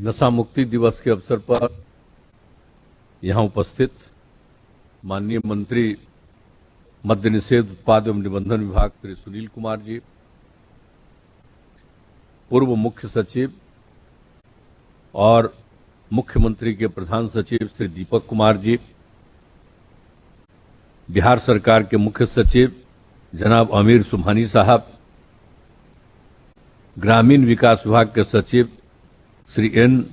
नशा मुक्ति दिवस के अवसर पर यहां उपस्थित माननीय मंत्री मद्य निषेध उत्पाद एवं निबंधन विभाग श्री सुनील कुमार जी, पूर्व मुख्य सचिव और मुख्यमंत्री के प्रधान सचिव श्री दीपक कुमार जी, बिहार सरकार के मुख्य सचिव जनाब आमिर सुबहानी साहब, ग्रामीण विकास विभाग के सचिव श्री एन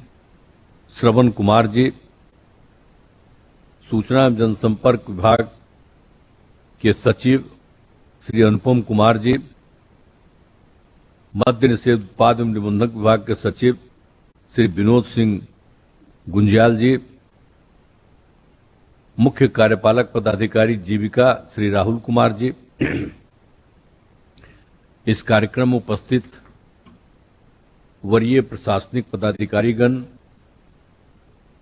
श्रवण कुमार जी, सूचना एवं जनसंपर्क विभाग के सचिव श्री अनुपम कुमार जी, मद्य निषेध उत्पाद एवं निबंधन विभाग के सचिव श्री विनोद सिंह गुंजियाल जी, मुख्य कार्यपालक पदाधिकारी जीविका श्री राहुल कुमार जी, इस कार्यक्रम में उपस्थित वरीय प्रशासनिक पदाधिकारीगण,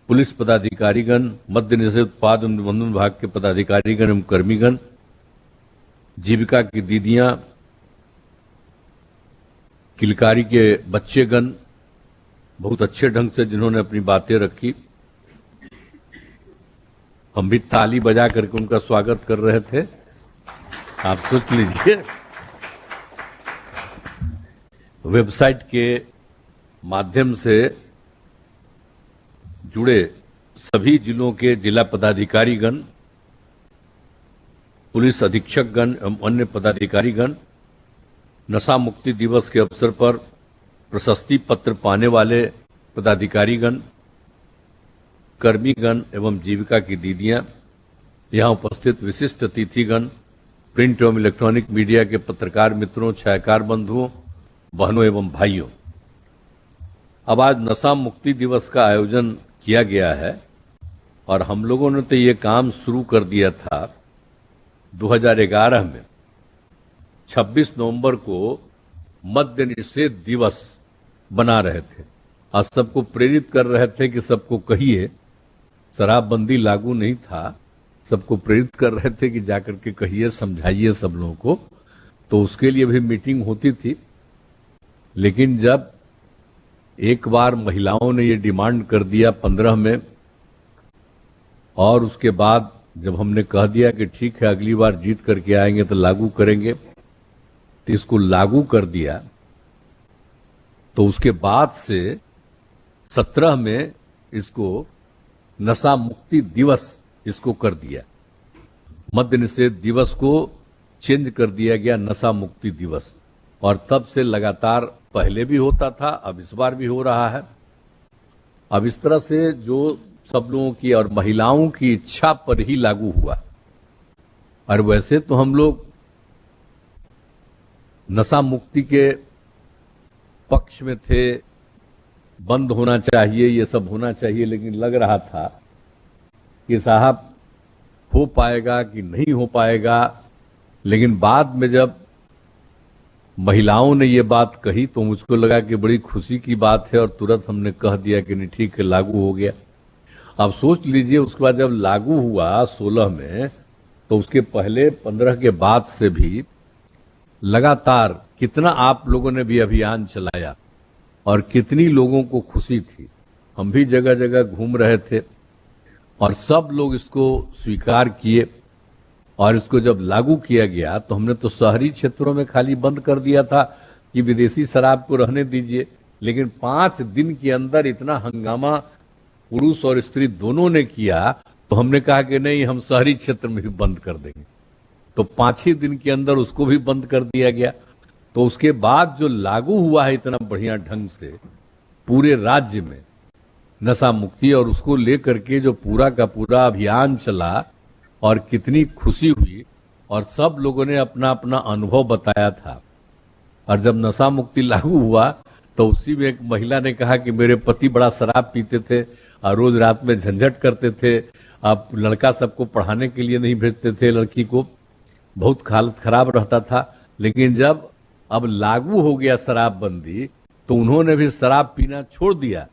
पुलिस पदाधिकारीगण, मद्य निषेध उत्पाद एवं निबंधन विभाग के पदाधिकारीगण एवं कर्मीगण, जीविका की दीदियां, किलकारी के बच्चेगण, बहुत अच्छे ढंग से जिन्होंने अपनी बातें रखी, हम भी ताली बजा करके उनका स्वागत कर रहे थे। आप सोच लीजिए, वेबसाइट के माध्यम से जुड़े सभी जिलों के जिला पदाधिकारीगण, पुलिस अधीक्षकगण एवं अन्य पदाधिकारीगण नशा मुक्ति दिवस के अवसर पर प्रशस्ति पत्र पाने वाले पदाधिकारीगण, कर्मीगण एवं जीविका की दीदियां, यहां उपस्थित विशिष्ट अतिथिगण, प्रिंट एवं इलेक्ट्रॉनिक मीडिया के पत्रकार मित्रों, छायाकार बंधुओं, बहनों एवं भाइयों, अब आज नशा मुक्ति दिवस का आयोजन किया गया है और हम लोगों ने तो ये काम शुरू कर दिया था 2011 में। 26 नवंबर को मद्य निषेध दिवस बना रहे थे और सबको प्रेरित कर रहे थे कि सबको कहिए, शराबबंदी लागू नहीं था, सबको प्रेरित कर रहे थे कि जाकर के कहिए, समझाइए सब लोगों को। तो उसके लिए भी मीटिंग होती थी, लेकिन जब एक बार महिलाओं ने ये डिमांड कर दिया 15 में, और उसके बाद जब हमने कह दिया कि ठीक है अगली बार जीत करके आएंगे तो लागू करेंगे, तो इसको लागू कर दिया। तो उसके बाद से 17 में इसको नशा मुक्ति दिवस इसको कर दिया, मद्य निषेध दिवस को चेंज कर दिया गया नशा मुक्ति दिवस, और तब से लगातार, पहले भी होता था, अब इस बार भी हो रहा है। अब इस तरह से जो सब लोगों की और महिलाओं की इच्छा पर ही लागू हुआ। और वैसे तो हम लोग नशा मुक्ति के पक्ष में थे, बंद होना चाहिए, ये सब होना चाहिए, लेकिन लग रहा था कि साहब हो पाएगा कि नहीं हो पाएगा। लेकिन बाद में जब महिलाओं ने ये बात कही तो मुझको लगा कि बड़ी खुशी की बात है और तुरंत हमने कह दिया कि नहीं ठीक है, लागू हो गया। अब सोच लीजिए, उसके बाद जब लागू हुआ 16 में, तो उसके पहले 15 के बाद से भी लगातार कितना आप लोगों ने भी अभियान चलाया और कितनी लोगों को खुशी थी। हम भी जगह जगह घूम रहे थे और सब लोग इसको स्वीकार किए। और इसको जब लागू किया गया तो हमने तो शहरी क्षेत्रों में खाली बंद कर दिया था कि विदेशी शराब को रहने दीजिए, लेकिन 5 दिन के अंदर इतना हंगामा पुरुष और स्त्री दोनों ने किया, तो हमने कहा कि नहीं, हम शहरी क्षेत्र में भी बंद कर देंगे। तो 5 ही दिन के अंदर उसको भी बंद कर दिया गया। तो उसके बाद जो लागू हुआ है इतना बढ़िया ढंग से पूरे राज्य में नशा मुक्ति, और उसको लेकर के जो पूरा का पूरा अभियान चला और कितनी खुशी हुई, और सब लोगों ने अपना अपना अनुभव बताया था। और जब नशा मुक्ति लागू हुआ तो उसी में एक महिला ने कहा कि मेरे पति बड़ा शराब पीते थे और रोज रात में झंझट करते थे, अब लड़का सबको पढ़ाने के लिए नहीं भेजते थे, लड़की को बहुत हालत खराब रहता था। लेकिन जब अब लागू हो गया शराबबंदी, तो उन्होंने भी शराब पीना छोड़ दिया।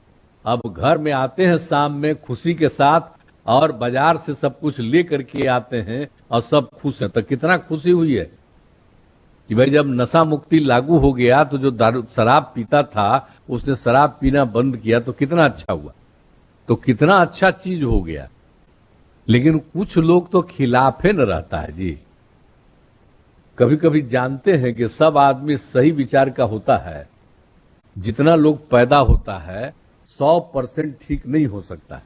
अब घर में आते हैं शाम में खुशी के साथ, और बाजार से सब कुछ ले करके आते हैं और सब खुश हैं। तो कितना खुशी हुई है कि भाई जब नशा मुक्ति लागू हो गया तो जो दारू शराब पीता था उसने शराब पीना बंद किया तो कितना अच्छा हुआ, तो कितना अच्छा चीज हो गया। लेकिन कुछ लोग तो खिलाफे न रहता है जी। कभी कभी जानते हैं कि सब आदमी सही विचार का होता है, जितना लोग पैदा होता है 100% ठीक नहीं हो सकता है।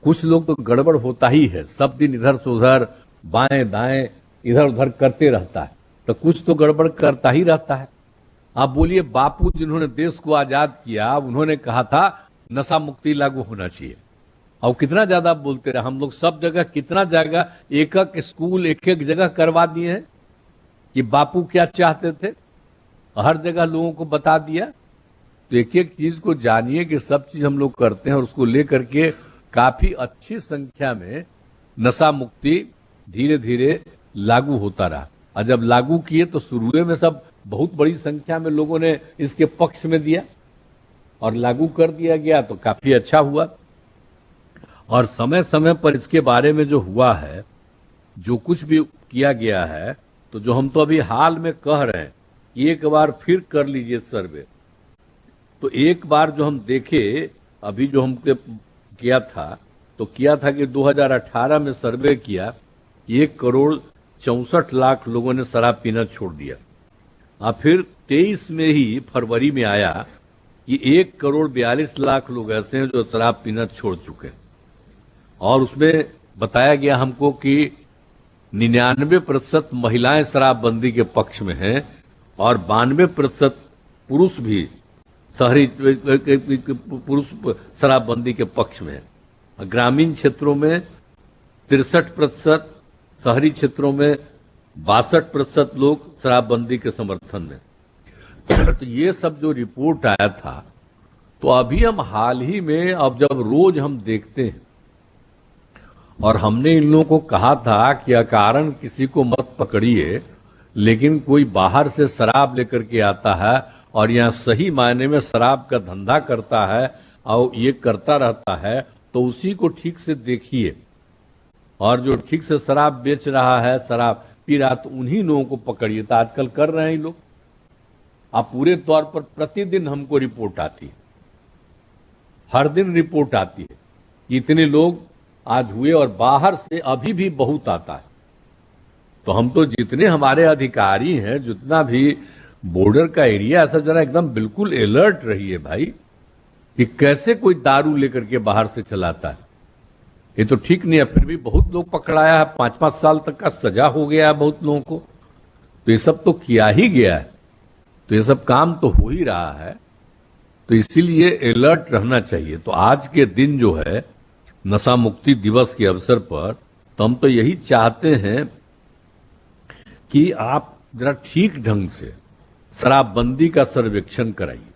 कुछ लोग तो गड़बड़ होता ही है, सब दिन इधर से उधर बाएं दाएं इधर उधर करते रहता है, तो कुछ तो गड़बड़ करता ही रहता है। आप बोलिए, बापू जिन्होंने देश को आजाद किया उन्होंने कहा था नशा मुक्ति लागू होना चाहिए, और कितना ज्यादा बोलते रहे हम लोग, सब जगह कितना जगह एक एक स्कूल एक एक जगह करवा दिए हैं कि बापू क्या चाहते थे, हर जगह लोगों को बता दिया। तो एक एक चीज को जानिए कि सब चीज हम लोग करते हैं और उसको लेकर के काफी अच्छी संख्या में नशा मुक्ति धीरे धीरे लागू होता रहा। और जब लागू किए तो शुरू में सब बहुत बड़ी संख्या में लोगों ने इसके पक्ष में दिया और लागू कर दिया गया, तो काफी अच्छा हुआ। और समय समय पर इसके बारे में जो हुआ है, जो कुछ भी किया गया है, तो जो हम तो अभी हाल में कह रहे हैं कि एक बार फिर कर लीजिए सर्वे। तो एक बार जो हम देखे, अभी जो हमने किया था, तो किया था कि 2018 में सर्वे किया, 1,64,00,000 लोगों ने शराब पीना छोड़ दिया। और फिर 23 में ही फरवरी में आया कि 1,42,00,000 लोग ऐसे हैं जो शराब पीना छोड़ चुके हैं। और उसमें बताया गया हमको कि 99% महिलाएं शराबबंदी के पक्ष में हैं और 92% पुरुष भी शहरी पुरुष शराबबंदी के पक्ष में है। ग्रामीण क्षेत्रों में 63%, शहरी क्षेत्रों में 62% लोग शराबबंदी के समर्थन में। तो ये सब जो रिपोर्ट आया था, तो अभी हम हाल ही में, अब जब रोज हम देखते हैं, और हमने इन लोगों को कहा था कि अकारण किसी को मत पकड़िए, लेकिन कोई बाहर से शराब लेकर के आता है और यहाँ सही मायने में शराब का धंधा करता है और ये करता रहता है, तो उसी को ठीक से देखिए। और जो ठीक से शराब बेच रहा है, शराब पी रहा, तो उन्हीं लोगों को पकड़िए। तो आजकल कर रहे हैं लोग। आप पूरे तौर पर प्रतिदिन हमको रिपोर्ट आती है, हर दिन रिपोर्ट आती है कि इतने लोग आज हुए, और बाहर से अभी भी बहुत आता है। तो हम तो जितने हमारे अधिकारी हैं, जितना भी बॉर्डर का एरिया है, सब जरा एकदम बिल्कुल अलर्ट रहिए भाई, कि कैसे कोई दारू लेकर के बाहर से चलाता है। ये तो ठीक नहीं है। फिर भी बहुत लोग पकड़ाया है, 5-5 साल तक का सजा हो गया है बहुत लोगों को। तो ये सब तो किया ही गया है, तो ये सब काम तो हो ही रहा है। तो इसीलिए अलर्ट रहना चाहिए। तो आज के दिन जो है नशा मुक्ति दिवस के अवसर पर, तो हम तो यही चाहते हैं कि आप जरा ठीक ढंग से शराबबंदी का सर्वेक्षण कराइए।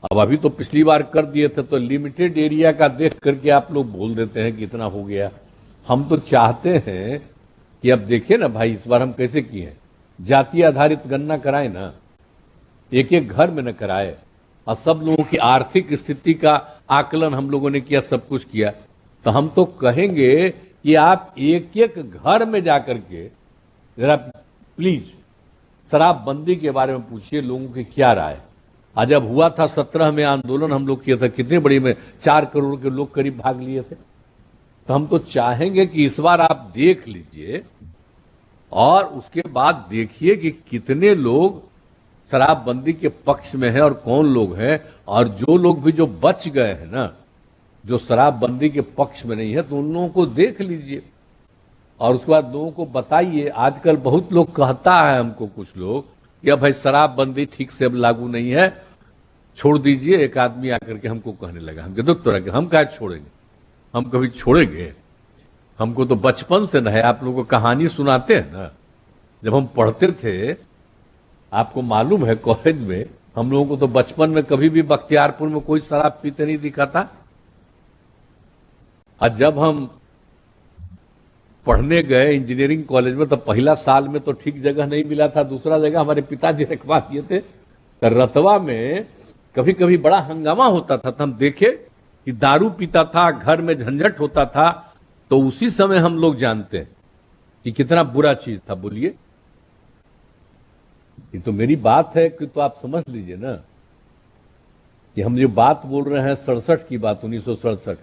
अब अभी तो पिछली बार कर दिए थे, तो लिमिटेड एरिया का देख करके आप लोग बोल देते हैं कि इतना हो गया। हम तो चाहते हैं कि अब देखिए ना भाई, इस बार हम कैसे किए हैं, जाति आधारित गणना कराए ना, एक एक घर में न कराए, और सब लोगों की आर्थिक स्थिति का आकलन हम लोगों ने किया, सब कुछ किया। तो हम तो कहेंगे कि आप एक एक घर में जाकर के जरा प्लीज शराबबंदी के बारे में पूछिए, लोगों की क्या राय। आज जब हुआ था 17 में आंदोलन हम लोग किया था, कितने बड़ी में 4 करोड़ के लोग करीब भाग लिए थे। तो हम तो चाहेंगे कि इस बार आप देख लीजिए और उसके बाद देखिए कि कितने लोग शराबबंदी के पक्ष में है और कौन लोग हैं, और जो लोग भी जो बच गए हैं ना, जो शराबबंदी के पक्ष में नहीं है, तो उन लोगों को देख लीजिए और उसके बाद लोगों को बताइए। आजकल बहुत लोग कहता है हमको, कुछ लोग, कि अब भाई शराबबंदी ठीक से अब लागू नहीं है, छोड़ दीजिए। एक आदमी आकर के हमको कहने लगा, हम दुख तो रखे, हम क्या छोड़ेंगे, हम कभी छोड़ेंगे, हमको तो बचपन से न है। आप लोगों को कहानी सुनाते हैं ना, जब हम पढ़ते थे, आपको मालूम है कॉलेज में हम लोगों को तो बचपन में कभी भी बख्तियारपुर में कोई शराब पीते नहीं दिखा था। और जब हम पढ़ने गए इंजीनियरिंग कॉलेज में, तो पहला साल में तो ठीक जगह नहीं मिला था, दूसरा जगह हमारे पिताजी रखवा दिए थे। तो रतवा में कभी कभी बड़ा हंगामा होता था, तो हम देखे कि दारू पीता था, घर में झंझट होता था। तो उसी समय हम लोग जानते हैं कि कितना बुरा चीज था। बोलिए, ये तो मेरी बात है कि तो आप समझ लीजिए ना कि हम जो बात बोल रहे हैं 67 की बात, 1967,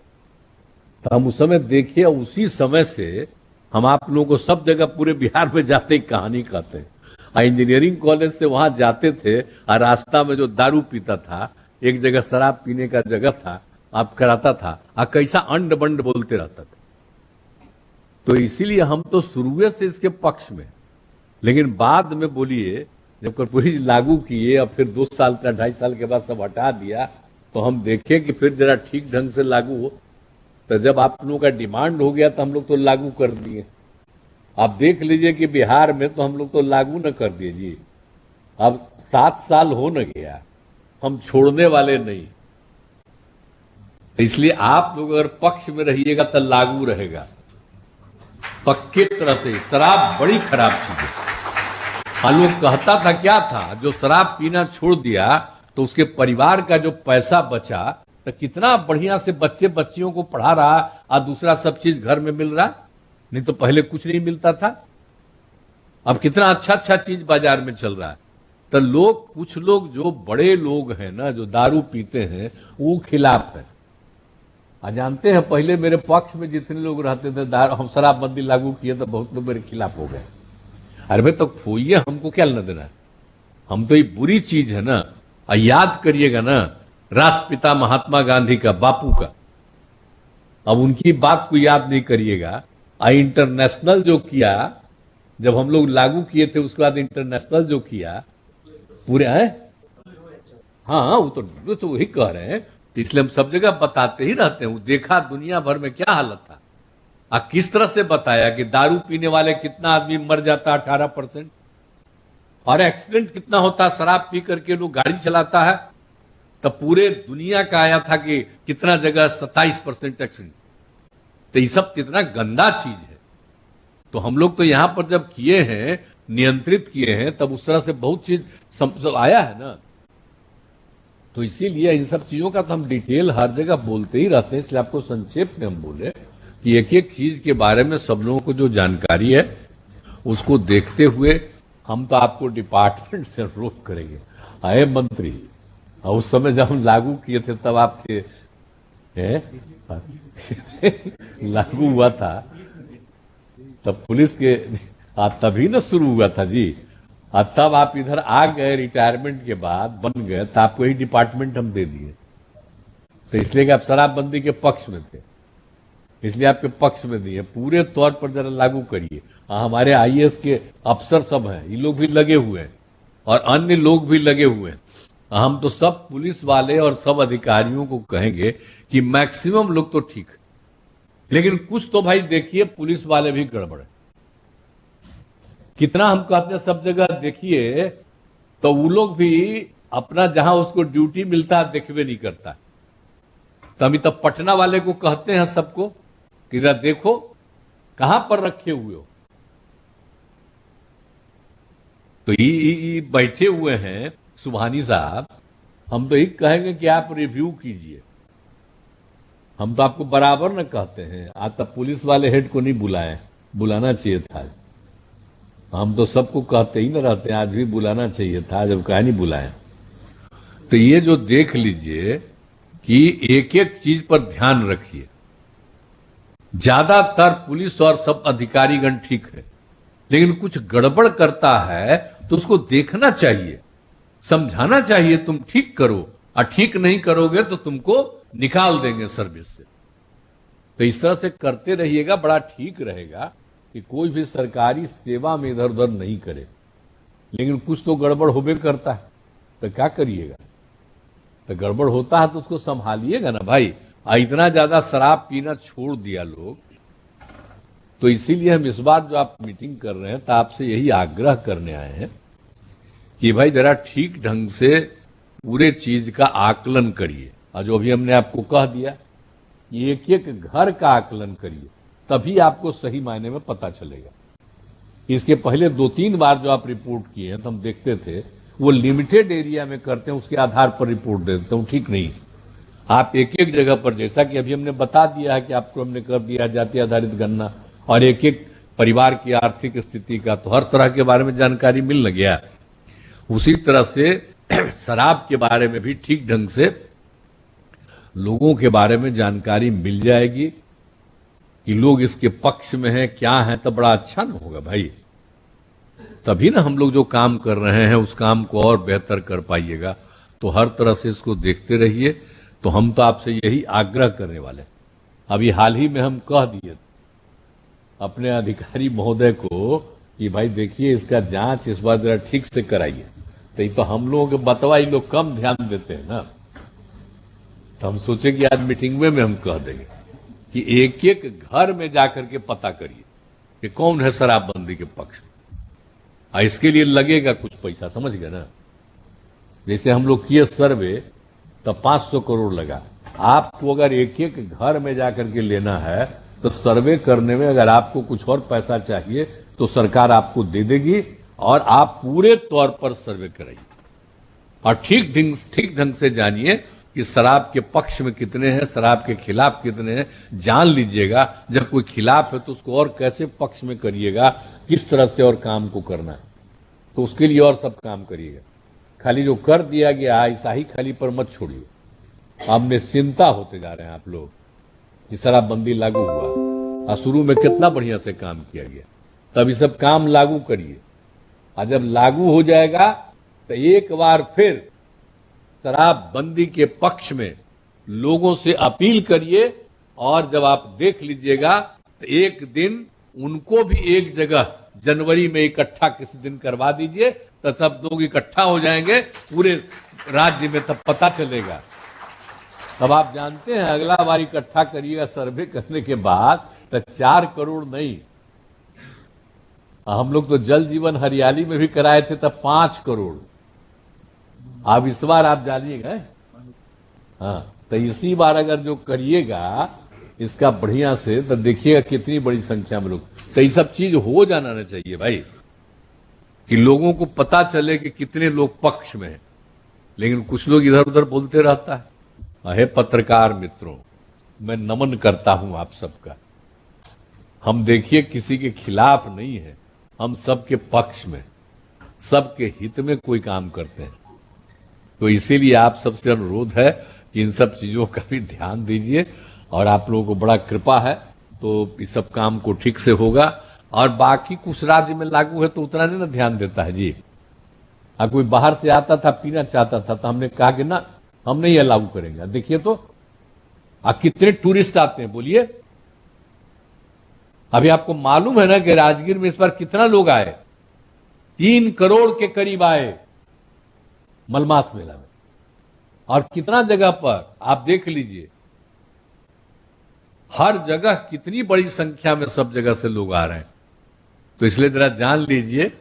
तो हम उस समय देखिए, उसी समय से हम आप लोगों को सब जगह पूरे बिहार में जाते ही कहानी कहते हैं। इंजीनियरिंग कॉलेज से वहां जाते थे और रास्ता में जो दारू पीता था, एक जगह शराब पीने का जगह था, आप कराता था, कैसा अंड बंड बोलते रहता था। तो इसीलिए हम तो शुरू से इसके पक्ष में, लेकिन बाद में बोलिए जब कर्पूरी लागू किए और फिर 2 साल का 2.5 साल के बाद सब हटा दिया, तो हम देखें कि फिर जरा ठीक ढंग से लागू हो। तो जब आप लोगों का डिमांड हो गया तो हम लोग तो लागू कर दिए। आप देख लीजिए कि बिहार में तो हम लोग तो लागू न कर दिए जी। अब 7 साल हो न गया, हम छोड़ने वाले नहीं। तो इसलिए आप लोग अगर पक्ष में रहिएगा तो लागू रहेगा पक्के तरह से। शराब बड़ी खराब चीज है। लोग कहता था क्या था, जो शराब पीना छोड़ दिया तो उसके परिवार का जो पैसा बचा, तो कितना बढ़िया से बच्चे बच्चियों को पढ़ा रहा और दूसरा सब चीज घर में मिल रहा। नहीं तो पहले कुछ नहीं मिलता था, अब कितना अच्छा अच्छा चीज बाजार में चल रहा है। तो लोग, कुछ लोग जो बड़े लोग हैं ना, जो दारू पीते हैं, वो खिलाफ है। जानते हैं पहले मेरे पक्ष में जितने लोग रहते थे, हम शराबबंदी लागू किए तो बहुत लोग मेरे खिलाफ हो गए। अरे भाई तो खोइए, हमको क्या लेना देना है, हम तो ये बुरी चीज है ना। याद करिएगा ना राष्ट्रपिता महात्मा गांधी का, बापू का, अब उनकी बात को याद नहीं करिएगा। इंटरनेशनल जो किया, जब हम लोग लागू किए थे उसके बाद इंटरनेशनल जो किया पूरे हैं, हाँ वो तो वही कह रहे हैं। इसलिए हम सब जगह बताते ही रहते हैं। देखा दुनिया भर में क्या हालत था, किस तरह से बताया कि दारू पीने वाले कितना आदमी मर जाता 18%, और एक्सीडेंट कितना होता, शराब पी करके लोग गाड़ी चलाता है। तब पूरे दुनिया का आया था कि कितना जगह 27% एक्सीडेंट। तो ये सब कितना गंदा चीज है। तो हम लोग तो यहां पर जब किए हैं, नियंत्रित किए हैं, तब उस तरह से बहुत चीज आया है ना। तो इसीलिए इन सब चीजों का तो हम डिटेल हर जगह बोलते ही रहते हैं। इसलिए आपको संक्षेप में हम बोले कि एक एक चीज के बारे में सब लोगों को जो जानकारी है उसको देखते हुए हम तो आपको डिपार्टमेंट से अनुरोध करेंगे। आए मंत्री, और उस समय जब हम लागू किए थे तब आप थे, लागू हुआ था तब पुलिस के तभी ना शुरू हुआ था जी। तब आप इधर आ गए रिटायरमेंट के बाद, बन गए, तो आपको ही डिपार्टमेंट हम दे दिए। तो इसलिए कि आप शराबबंदी के पक्ष में थे, इसलिए आपके पक्ष में दिए। पूरे तौर पर जरा लागू करिए। हमारे आईएएस के अफसर सब हैं, ये लोग भी लगे हुए हैं और अन्य लोग भी लगे हुए हैं। हम तो सब पुलिस वाले और सब अधिकारियों को कहेंगे कि मैक्सिमम लोग तो ठीक, लेकिन कुछ तो भाई देखिए पुलिस वाले भी गड़बड़ है। कितना हम कहते हैं सब जगह देखिए, तो वो लोग भी अपना जहां उसको ड्यूटी मिलता है देखवे नहीं करता। तभी तब पटना वाले को कहते हैं सबको कि जरा देखो कहां पर रखे हुए हो। तो ये बैठे हुए हैं सुभानी साहब, हम तो ये कहेंगे कि आप रिव्यू कीजिए। हम तो आपको बराबर न कहते हैं। आज तक पुलिस वाले हेड को नहीं बुलाए, बुलाना चाहिए था। हम तो सबको कहते ही न रहते हैं, आज भी बुलाना चाहिए था, जब कहा नहीं बुलाए। तो ये जो देख लीजिए कि एक एक चीज पर ध्यान रखिए। ज्यादातर पुलिस और सब अधिकारीगण ठीक है, लेकिन कुछ गड़बड़ करता है तो उसको देखना चाहिए, समझाना चाहिए, तुम ठीक करो, और ठीक नहीं करोगे तो तुमको निकाल देंगे सर्विस से। तो इस तरह से करते रहिएगा, बड़ा ठीक रहेगा कि कोई भी सरकारी सेवा में इधर उधर नहीं करे। लेकिन कुछ तो गड़बड़ होबे करता है, तो क्या करिएगा। तो गड़बड़ होता है तो उसको संभालिएगा ना भाई। इतना ज्यादा शराब पीना छोड़ दिया लोग। तो इसीलिए हम इस बार जो आप मीटिंग कर रहे हैं, तो आपसे यही आग्रह करने आए हैं कि भाई जरा ठीक ढंग से पूरे चीज का आकलन करिए। और जो अभी हमने आपको कह दिया कि एक एक घर का आकलन करिए, तभी आपको सही मायने में पता चलेगा। इसके पहले 2-3 बार जो आप रिपोर्ट किए हैं तो हम देखते थे वो लिमिटेड एरिया में करते हैं, उसके आधार पर रिपोर्ट देते हैं, ठीक नहीं। आप एक एक जगह पर, जैसा कि अभी हमने बता दिया है कि आपको हमने कर दिया जाति आधारित गणना, और एक एक परिवार की आर्थिक स्थिति का, तो हर तरह के बारे में जानकारी मिल गया। उसी तरह से शराब के बारे में भी ठीक ढंग से लोगों के बारे में जानकारी मिल जाएगी कि लोग इसके पक्ष में हैं, क्या है, तो बड़ा अच्छा न होगा भाई। तभी ना हम लोग जो काम कर रहे हैं उस काम को और बेहतर कर पाइएगा। तो हर तरह से इसको देखते रहिए। तो हम तो आपसे यही आग्रह करने वाले हैं। अभी हाल ही में हम कह दिए अपने अधिकारी महोदय को कि भाई देखिए इसका जांच इस बार जरा ठीक से कराइए। तो ये तो हम लोगों के बतवा ये लोग कम ध्यान देते हैं ना। तो हम सोचे कि आज मीटिंग में हम कह देंगे कि एक एक घर में जाकर के पता करिए कि कौन है शराबबंदी के पक्ष में। इसके लिए लगेगा कुछ पैसा, समझ गए ना। जैसे हम लोग किए सर्वे तो 500 करोड़ लगा। आपको अगर एक एक घर में जाकर के लेना है तो सर्वे करने में अगर आपको कुछ और पैसा चाहिए तो सरकार आपको दे देगी और आप पूरे तौर पर सर्वे कराइए और ठीक ढंग से जानिए कि शराब के पक्ष में कितने हैं, शराब के खिलाफ कितने हैं, जान लीजिएगा। जब कोई खिलाफ है तो उसको और कैसे पक्ष में करिएगा, किस तरह से और काम को करना है, तो उसके लिए और सब काम करिएगा। खाली जो कर दिया गया ऐसा ही खाली पर मत छोड़िए। अब निश्चिंता होते जा रहे हैं आप लोग कि शराबबंदी लागू हुआ और शुरू में कितना बढ़िया से काम किया गया। तब ये सब काम लागू करिए और जब लागू हो जाएगा तो एक बार फिर शराबबंदी के पक्ष में लोगों से अपील करिए। और जब आप देख लीजिएगा तो एक दिन उनको भी एक जगह जनवरी में इकट्ठा किसी दिन करवा दीजिए तो सब लोग इकट्ठा हो जाएंगे पूरे राज्य में। तब पता चलेगा। तब आप जानते हैं अगला बार इकट्ठा करिएगा सर्वे करने के बाद तो 4 करोड़ नहीं, हम लोग तो जल जीवन हरियाली में भी कराए थे तब 5 करोड़। अब इस बार आप जानिएगा। हाँ, तो इसी बार अगर जो करिएगा इसका बढ़िया से तो देखिएगा कितनी बड़ी संख्या में लोग। तो ये सब चीज हो जाना ना चाहिए भाई कि लोगों को पता चले कि कितने लोग पक्ष में हैं। लेकिन कुछ लोग इधर उधर बोलते रहता है। अहे पत्रकार मित्रों, मैं नमन करता हूं आप सबका। हम देखिए किसी के खिलाफ नहीं है, हम सबके पक्ष में, सबके हित में कोई काम करते हैं। तो इसीलिए आप सबसे अनुरोध है कि इन सब चीजों का भी ध्यान दीजिए। और आप लोगों को बड़ा कृपा है तो इस सब काम को ठीक से होगा। और बाकी कुछ राज्य में लागू है तो उतना नहीं ना ध्यान देता है जी। कोई बाहर से आता था पीना चाहता था तो हमने कहा कि ना हम नहीं यह लागू करेंगे। देखिए तो कितने टूरिस्ट आते हैं बोलिए। अभी आपको मालूम है ना कि राजगीर में इस बार कितना लोग आए, 3 करोड़ के करीब आए मलमास मेला में। और कितना जगह पर आप देख लीजिए, हर जगह कितनी बड़ी संख्या में सब जगह से लोग आ रहे हैं। तो इसलिए जरा जान लीजिए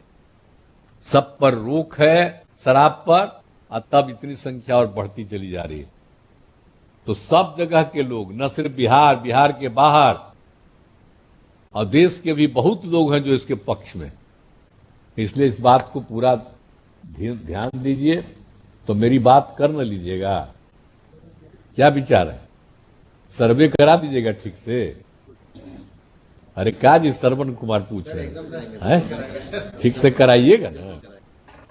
सब पर रोक है शराब पर और तब इतनी संख्या और बढ़ती चली जा रही है। तो सब जगह के लोग, न सिर्फ बिहार, बिहार के बाहर और देश के भी बहुत लोग हैं जो इसके पक्ष में। इसलिए इस बात को पूरा ध्यान दीजिए। तो मेरी बात कर न लीजिएगा, क्या विचार है? सर्वे करा दीजिएगा ठीक से। अरे क्या जी श्रवण कुमार पूछ रहे हैं, ठीक से कराइएगा ना,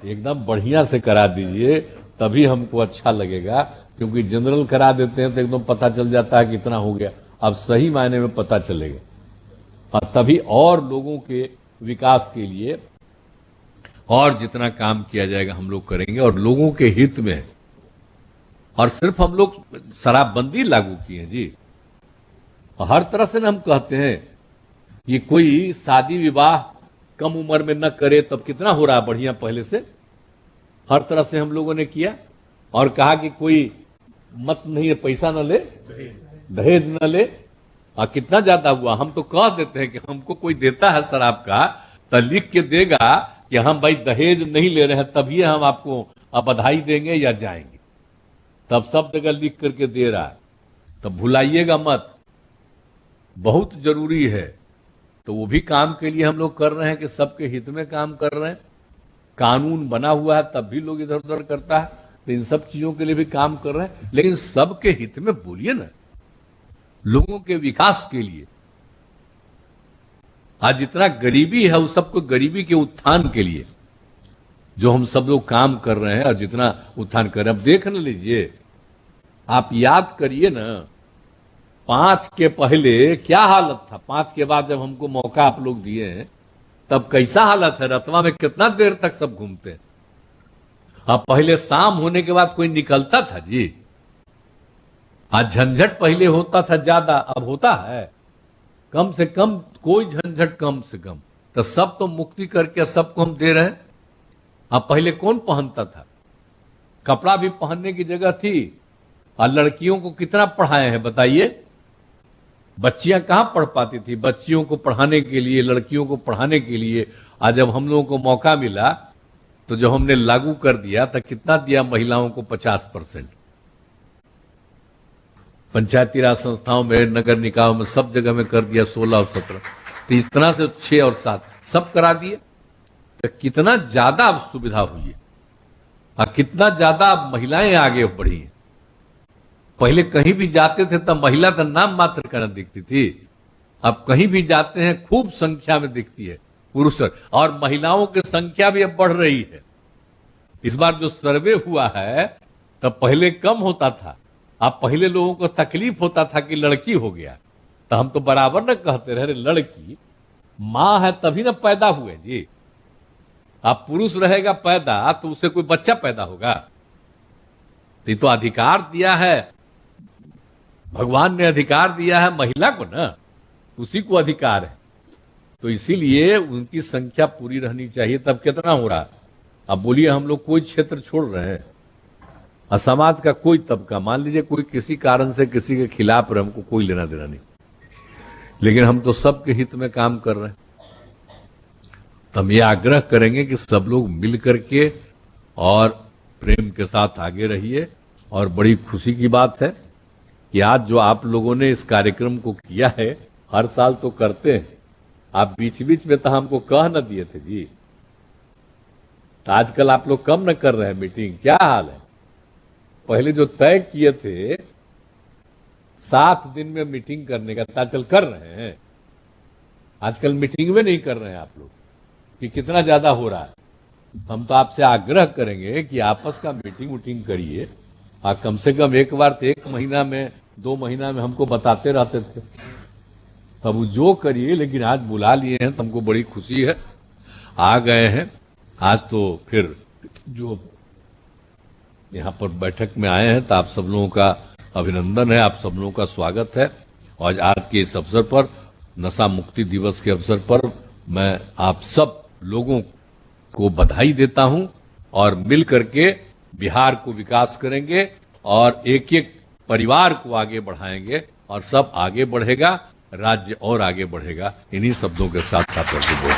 एकदम बढ़िया से करा दीजिए, तभी हमको अच्छा लगेगा। क्योंकि जनरल करा देते हैं तो एकदम पता चल जाता है कितना हो गया। अब सही मायने में पता चलेगा और तभी और लोगों के विकास के लिए और जितना काम किया जाएगा हम लोग करेंगे और लोगों के हित में। और सिर्फ हम लोग शराबबंदी लागू किए जी, हर तरह से हम कहते हैं कि कोई शादी विवाह कम उम्र में न करे। तब कितना हो रहा है बढ़िया पहले से, हर तरह से हम लोगों ने किया। और कहा कि कोई मत नहीं है, पैसा न ले, दहेज न ले। और कितना ज्यादा हुआ, हम तो कह देते हैं कि हमको कोई देता है शराब का तो लिख के देगा कि हम भाई दहेज नहीं ले रहे हैं, तभी हम आपको बधाई देंगे या जाएंगे। तब सब जगह लिख करके दे रहा है। तब भुलाइएगा मत, बहुत जरूरी है। तो वो भी काम के लिए हम लोग कर रहे हैं कि सबके हित में काम कर रहे हैं। कानून बना हुआ है तब भी लोग इधर उधर करता है। तो इन सब चीजों के लिए भी काम कर रहे हैं, लेकिन सबके हित में बोलिए ना, लोगों के विकास के लिए। आज जितना गरीबी है उस सबको गरीबी के उत्थान के लिए जो हम सब लोग काम कर रहे हैं और जितना उत्थान कर रहे हैं। अब देख न लीजिए आप याद करिए ना, 5 के पहले क्या हालत था, 5 के बाद जब हमको मौका आप लोग दिए हैं तब कैसा हालत है। रतवा में कितना देर तक सब घूमते हैं। अब पहले शाम होने के बाद कोई निकलता था जी। आज झंझट पहले होता था ज्यादा, अब होता है कम से कम, कोई झंझट कम से कम। तो सब तो मुक्ति करके सबको हम दे रहे हैं। अब पहले कौन पहनता था, कपड़ा भी पहनने की जगह थी। और लड़कियों को कितना पढ़ाए हैं बताइए। बच्चियां कहां पढ़ पाती थी। बच्चियों को पढ़ाने के लिए, लड़कियों को पढ़ाने के लिए आज जब हम लोगों को मौका मिला तो जब हमने लागू कर दिया तो कितना दिया महिलाओं को, 50%। पंचायती राज संस्थाओं में, नगर निकायों में, सब जगह में कर दिया 16 और 17। तो इस तरह से 6 और 7 सब करा दिए। तो कितना ज्यादा अब सुविधा हुई है और कितना ज्यादा अब महिलाएं आगे बढ़ी हैं। पहले कहीं भी जाते थे तब महिला तो नाम मात्र का न दिखती थी। अब कहीं भी जाते हैं खूब संख्या में दिखती है पुरुष, और महिलाओं की संख्या भी अब बढ़ रही है। इस बार जो सर्वे हुआ है तब पहले कम होता था। अब पहले लोगों को तकलीफ होता था कि लड़की हो गया, तो हम तो बराबर न कहते रहे, लड़की मां है तभी ना पैदा हुए जी। अब पुरुष रहेगा पैदा तो उससे कोई बच्चा पैदा होगा। ये तो अधिकार दिया है भगवान ने, अधिकार दिया है महिला को ना, उसी को अधिकार है। तो इसीलिए उनकी संख्या पूरी रहनी चाहिए। तब कितना हो रहा है, अब बोलिए हम लोग कोई क्षेत्र छोड़ रहे हैं और समाज का कोई तबका, मान लीजिए कोई किसी कारण से किसी के खिलाफ रहे, हमको कोई लेना देना नहीं, लेकिन हम तो सबके हित में काम कर रहे हैं। तो हम ये आग्रह करेंगे कि सब लोग मिल करके और प्रेम के साथ आगे रहिए। और बड़ी खुशी की बात है कि आज जो आप लोगों ने इस कार्यक्रम को किया है, हर साल तो करते हैं, आप बीच बीच में तो हमको कह न दिए थे जी। तो आजकल आप लोग कम न कर रहे हैं मीटिंग, क्या हाल है। पहले जो तय किए थे 7 दिन में मीटिंग करने का, तो आजकल कर रहे हैं। आजकल मीटिंग में नहीं कर रहे हैं आप लोग, कि कितना ज्यादा हो रहा है। हम तो आपसे आग्रह करेंगे कि आपस का मीटिंग वूटिंग करिए, और कम से कम एक बार तो 1 महीना में, 2 महीना में हमको बताते रहते थे। तब जो करिए, लेकिन आज बुला लिए हैं तो हमको बड़ी खुशी है, आ गए हैं। आज तो फिर जो यहाँ पर बैठक में आए हैं तो आप सब लोगों का अभिनंदन है, आप सब लोगों का स्वागत है। और आज के इस अवसर पर, नशा मुक्ति दिवस के अवसर पर, मैं आप सब लोगों को बधाई देता हूं। और मिल करके बिहार को विकास करेंगे और एक एक परिवार को आगे बढ़ाएंगे, और सब आगे बढ़ेगा, राज्य और आगे बढ़ेगा। इन्हीं शब्दों के साथ बोल